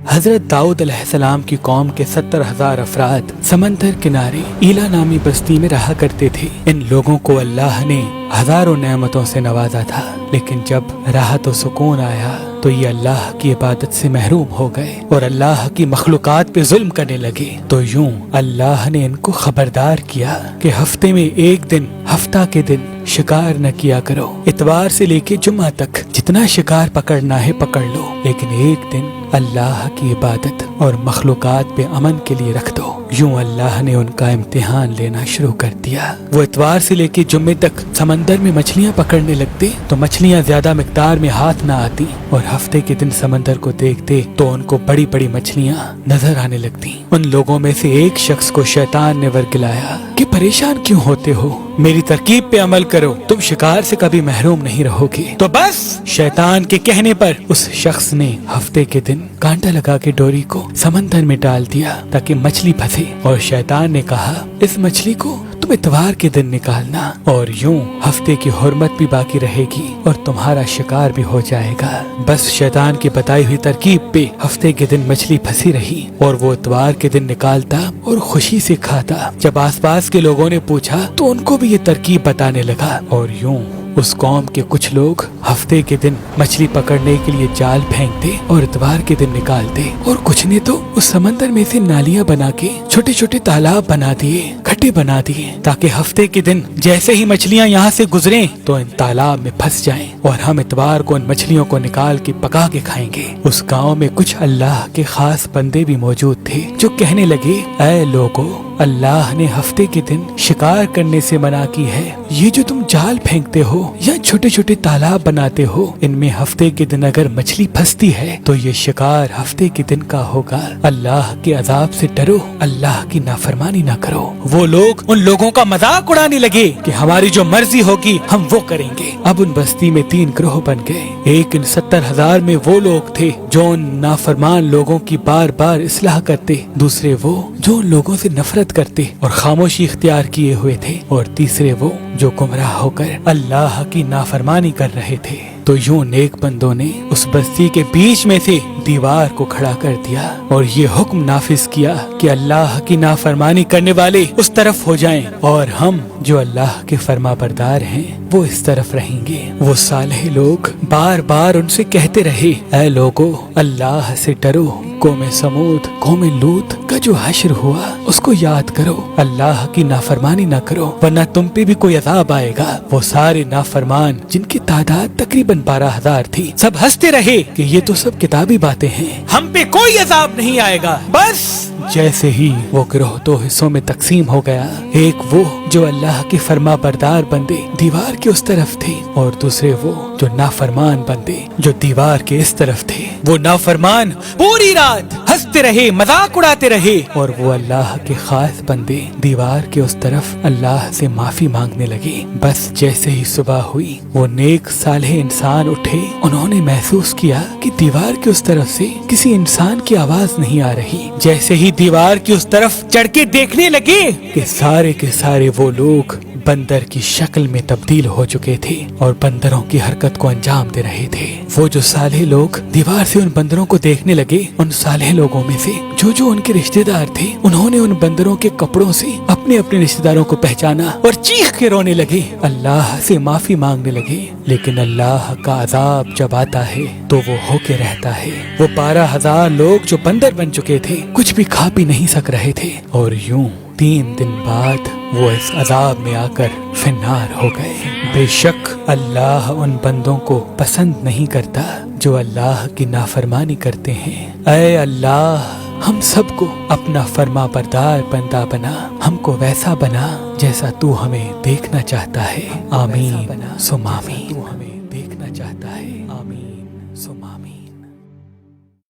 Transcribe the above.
حضرت داؤد علیہ السلام کی قوم کے 70,000 افراد سمندر کنارے ایلا نامی بستی میں رہا کرتے تھے۔ ان لوگوں کو اللہ نے ہزاروں نعمتوں سے نوازا تھا، لیکن جب راحت و سکون آیا تو یہ اللہ کی عبادت سے محروم ہو گئے اور اللہ کی مخلوقات پہ ظلم کرنے لگے۔ تو یوں اللہ نے ان کو خبردار کیا کہ ہفتے میں ایک دن، ہفتہ کے دن شکار نہ کیا کرو۔ اتوار سے لے کے جمعہ تک جتنا شکار پکڑنا ہے پکڑ لو، لیکن ایک دن اللہ کی عبادت اور مخلوقات پہ امن کے لیے رکھ دو۔ یوں اللہ نے ان کا امتحان لینا شروع کر دیا۔ وہ اتوار سے لے کے جمعے تک سمندر میں مچھلیاں پکڑنے لگتے تو مچھلیاں زیادہ مقدار میں ہاتھ نہ آتی، اور ہفتے کے دن سمندر کو دیکھتے تو ان کو بڑی بڑی مچھلیاں نظر آنے لگتی۔ ان لوگوں میں سے ایک شخص کو شیطان نے ورگلایا کہ پریشان کیوں ہوتے ہو، میری ترکیب پہ عمل کرو، تم شکار سے کبھی محروم نہیں رہو گے۔ تو بس شیطان کے کہنے پر اس شخص نے ہفتے کے دن کانٹا لگا کے ڈوری کو سمندر میں ڈال دیا تاکہ مچھلی پھنسے، اور شیطان نے کہا اس مچھلی کو تم اتوار کے دن نکالنا، اور یوں ہفتے کی حرمت بھی باقی رہے گی اور تمہارا شکار بھی ہو جائے گا۔ بس شیطان کی بتائی ہوئی ترکیب پہ ہفتے کے دن مچھلی پھنسی رہی اور وہ اتوار کے دن نکالتا اور خوشی سے کھاتا۔ جب آس پاس کے لوگوں نے پوچھا تو ان کو بھی یہ ترکیب بتانے لگا، اور یوں اس قوم کے کچھ لوگ ہفتے کے دن مچھلی پکڑنے کے لیے جال پھینکتے اور اتوار کے دن نکالتے، اور کچھ نے تو اس سمندر میں سے نالیاں بنا کے چھوٹے چھوٹے تالاب بنا دیے، کھڈے بنا دیے، تاکہ ہفتے کے دن جیسے ہی مچھلیاں یہاں سے گزریں تو ان تالاب میں پھنس جائیں اور ہم اتوار کو ان مچھلیوں کو نکال کے پکا کے کھائیں گے۔ اس گاؤں میں کچھ اللہ کے خاص بندے بھی موجود تھے جو کہنے لگے، اے لوگو، اللہ نے ہفتے کے دن شکار کرنے سے منع کی ہے۔ یہ جو تم جال پھینکتے ہو یا چھوٹے چھوٹے تالاب بناتے ہو، ان میں ہفتے کے دن اگر مچھلی پھنستی ہے تو یہ شکار ہفتے کے دن کا ہوگا۔ اللہ کے عذاب سے ڈرو، اللہ کی نافرمانی نہ کرو۔ وہ لوگ ان لوگوں کا مذاق اڑانے لگے کہ ہماری جو مرضی ہوگی ہم وہ کریں گے۔ اب ان بستی میں 3 گروہ بن گئے۔ ایک ان 70,000 میں وہ لوگ تھے جو ان نافرمان لوگوں کی بار بار اصلاح کرتے، دوسرے وہ جو ان لوگوں سے نفرت کرتے اور خاموشی اختیار کیے ہوئے تھے، اور تیسرے وہ جو گمراہ ہو کر اللہ کی نافرمانی کر رہے تھے۔ تو یوں نیک بندوں نے اس بستی کے بیچ میں سے دیوار کو کھڑا کر دیا اور یہ حکم نافذ کیا کہ اللہ کی نافرمانی کرنے والے اس طرف ہو جائیں اور ہم جو اللہ کے فرما بردار ہیں وہ اس طرف رہیں گے۔ وہ صالح لوگ بار بار ان سے کہتے رہے، اے لوگو، اللہ سے ڈرو، قوم سمود، قوم لوط کا جو حشر ہوا اس کو یاد کرو، اللہ کی نافرمانی نہ کرو ورنہ تم پہ بھی کوئی عذاب آئے گا۔ وہ سارے نافرمان جن کی تعداد تقریباً 12,000 تھی، سب ہنستے رہے کہ یہ تو سب کتابی باتیں ہیں، ہم پہ کوئی عذاب نہیں آئے گا۔ بس جیسے ہی وہ گروہ 2 حصوں میں تقسیم ہو گیا، ایک وہ جو اللہ کے فرما بردار بندے دیوار کے اس طرف تھے، اور دوسرے وہ جو نافرمان بندے جو دیوار کے اس طرف تھے۔ وہ نافرمان پوری رات ہنستے رہے، مذاق اڑاتے رہے، اور وہ اللہ کے خاص بندے دیوار کے اس طرف اللہ سے معافی مانگنے لگے۔ بس جیسے ہی صبح ہوئی، وہ نیک صالح انسان اٹھے، انہوں نے محسوس کیا کہ دیوار کے اس طرف سے کسی انسان کی آواز نہیں آ رہی۔ جیسے ہی دیوار کی اس طرف چڑھ کے دیکھنے لگے کہ سارے کے سارے وہ لوگ بندر کی شکل میں تبدیل ہو چکے تھے اور بندروں کی حرکت کو انجام دے رہے تھے۔ وہ جو صالح لوگ دیوار سے ان بندروں کو دیکھنے لگے، ان صالح لوگوں میں سے جو ان کے رشتہ دار تھے، انہوں نے ان بندروں کے کپڑوں سے اپنے اپنے رشتہ داروں کو پہچانا اور چیخ کے رونے لگے، اللہ سے معافی مانگنے لگے۔ لیکن اللہ کا عذاب جب آتا ہے تو وہ ہو کے رہتا ہے۔ وہ 12,000 لوگ جو بندر بن چکے تھے کچھ بھی کھا پی نہیں سک رہے تھے، اور یوں 3 دن بعد وہ اس عذاب میں آ کر فنار ہو گئے۔ بے شک اللہ ان بندوں کو پسند نہیں کرتا جو اللہ کی نافرمانی کرتے ہیں۔ اے اللہ، ہم سب کو اپنا فرما بردار بندہ بنا، ہم کو ویسا بنا جیسا تو ہمیں دیکھنا چاہتا ہے۔ آمین ثم آمین۔